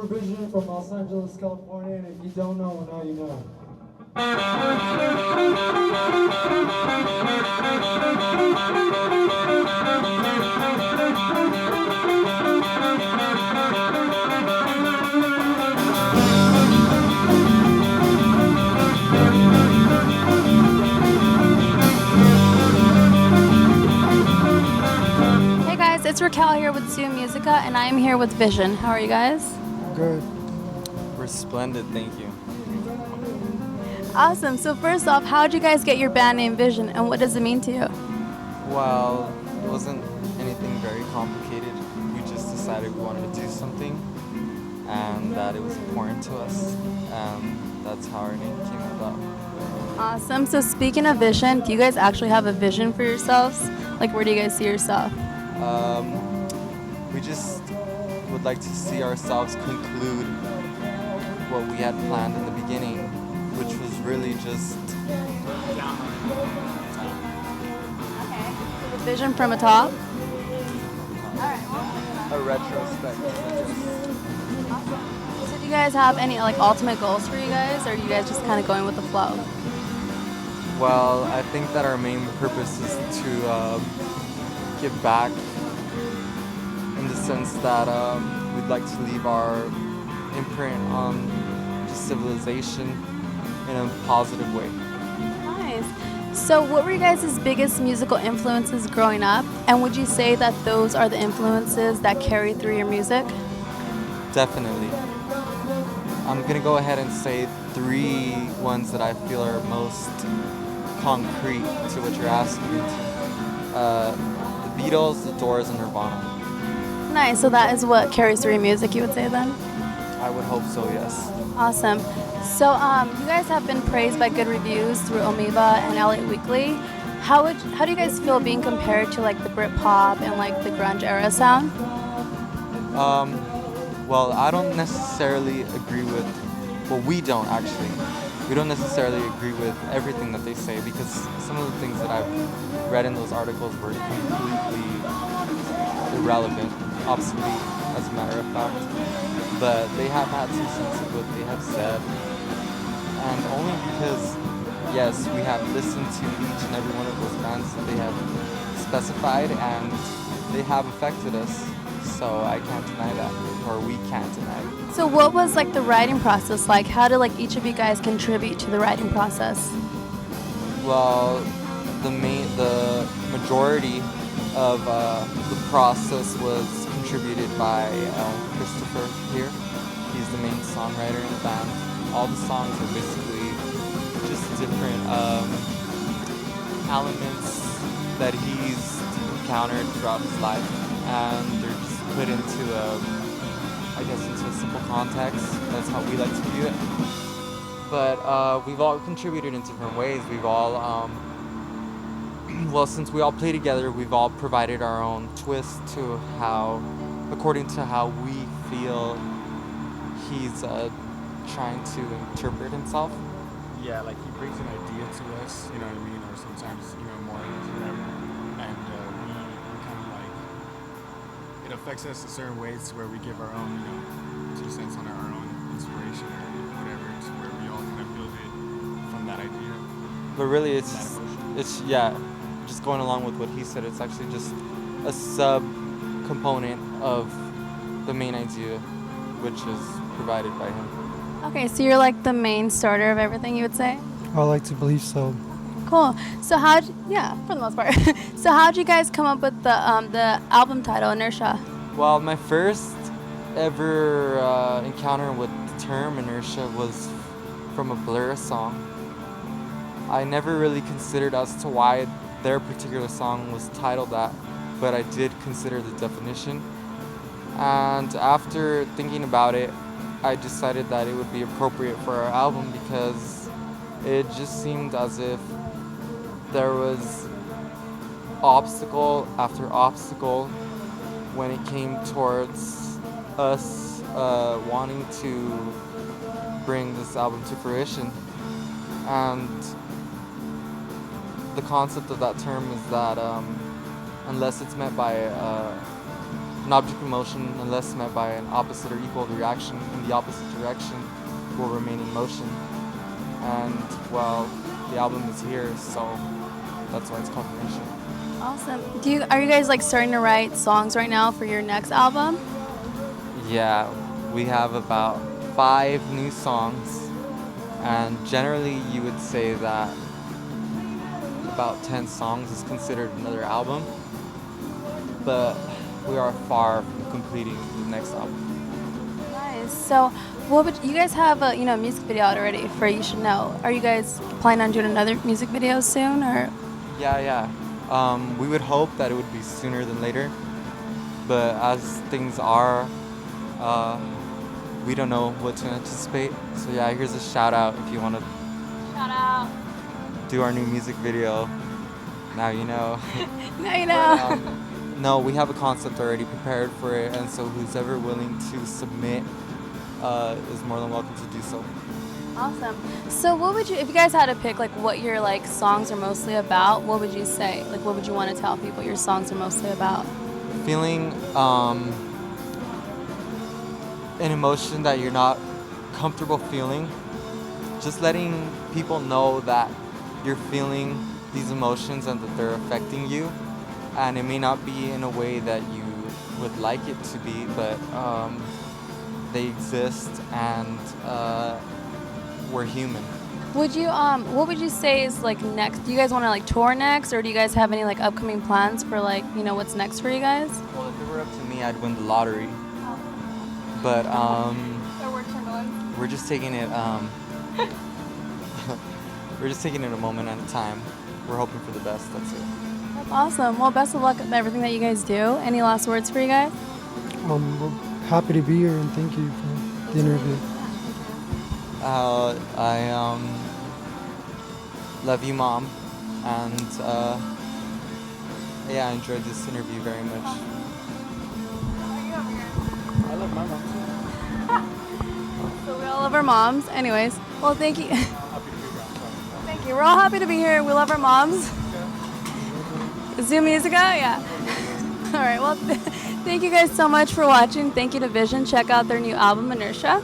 Vision from Los Angeles, California, and if you don't know, now you know. Hey guys, it's Raquel here with Musica, and I'm here with Vision. How are you guys? Good. We're splendid, thank you. Awesome. So first off, how did you guys get your band name Vision, and what does it mean to you? Well, it wasn't anything very complicated. We just decided we wanted to do something and that it was important to us, and that's how our name came about. Awesome. So speaking of vision, do you guys actually have a vision for yourselves? Like, where do you guys see yourself? We just would like to see ourselves conclude what we had planned in the beginning, which was really just The vision from atop? a retrospect. So do you guys have any like ultimate goals for you guys, or are you guys just kind of going with the flow? Well, I think that our main purpose is to give back in the sense that we'd like to leave our imprint on just civilization in a positive way. Nice. So what were you guys' biggest musical influences growing up? And would you say that those are the influences that carry through your music? Definitely. I'm going to go ahead and say 3 ones that I feel are most concrete to what you're asking me to. The Beatles, The Doors, and Nirvana. Nice. So that is what carries through your music, you would say then? I would hope so, yes. Awesome. So you guys have been praised by good reviews through Amoeba and LA Weekly. How do you guys feel being compared to like the Britpop and like the grunge era sound? Well, I don't necessarily agree with, well, we don't actually. We don't necessarily agree with everything that they say because some of the things that I've read in those articles were completely irrelevant, obsolete, as a matter of fact. But they have had some sense of what they have said. And only because, yes, we have listened to each and every one of those bands that they have specified and they have affected us. So I can't deny that, or we can't deny it. So what was like the writing process like? How did like each of you guys contribute to the writing process? Well, the majority of the process was contributed by Christopher here. He's the main songwriter in the band. All the songs are basically just different elements that he's encountered throughout his life, and they're just put into into a simple context. That's how we like to view it. But we've all contributed in different ways. We've all, well, since we all play together, we've all provided our own twist to how, according to how we feel he's trying to interpret himself. Yeah, like he brings an idea to us, you know what I mean, or sometimes, more or whatever, and we kind of like, it affects us in certain ways to where we give our own, 2 cents on our own inspiration or whatever, to where we all kind of build it from that idea. But really, it's just going along with what he said. It's actually just a sub-component of the main idea, which is provided by him. Okay, so you're like the main starter of everything, you would say? I like to believe so. Cool. So for the most part. So how'd you guys come up with the album title, Inertia? Well, my first ever encounter with the term inertia was from a Blur song. I never really considered as to why their particular song was titled that, but I did consider the definition. And after thinking about it, I decided that it would be appropriate for our album because it just seemed as if there was obstacle after obstacle when it came towards us wanting to bring this album to fruition. And the concept of that term is that unless it's met by An object in motion, unless met by an opposite or equal reaction in the opposite direction, will remain in motion. And, well, the album is here, so that's why it's called Nation. Awesome. Are you guys like starting to write songs right now for your next album? Yeah, we have about 5 new songs, and generally you would say that about 10 songs is considered another album, but we are far from completing the next album. Nice. So, what would you guys have a music video out already for You Should Know? Are you guys planning on doing another music video soon, or? Yeah. We would hope that it would be sooner than later, but as things are, we don't know what to anticipate. So yeah, here's a shout out if you want to Shout out. do our new music video. Now you know. Now you know. No, we have a concept already prepared for it, and so who's ever willing to submit is more than welcome to do so. Awesome. So what would you, if you guys had to pick like what your like songs are mostly about, what would you say? Like what would you want to tell people your songs are mostly about? Feeling an emotion that you're not comfortable feeling. Just letting people know that you're feeling these emotions and that they're affecting you. And it may not be in a way that you would like it to be, but they exist, and we're human. Would you what would you say is like next? Do you guys want to like tour next, or do you guys have any like upcoming plans for like what's next for you guys? Well, if it were up to me, I'd win the lottery. But we're just taking it we're just taking it a moment at a time. We're hoping for the best. That's it. That's awesome. Well, best of luck with everything that you guys do. Any last words for you guys? We're happy to be here and thank you for the interview. I love you, Mom, and yeah, I enjoyed this interview very much. I love my mom. So we all love our moms. Anyways, well, thank you. Thank you. We're all happy to be here. We love our moms. Zoom Musica, yeah. All right. Well, thank you guys so much for watching. Thank you to Vision. Check out their new album, Inertia.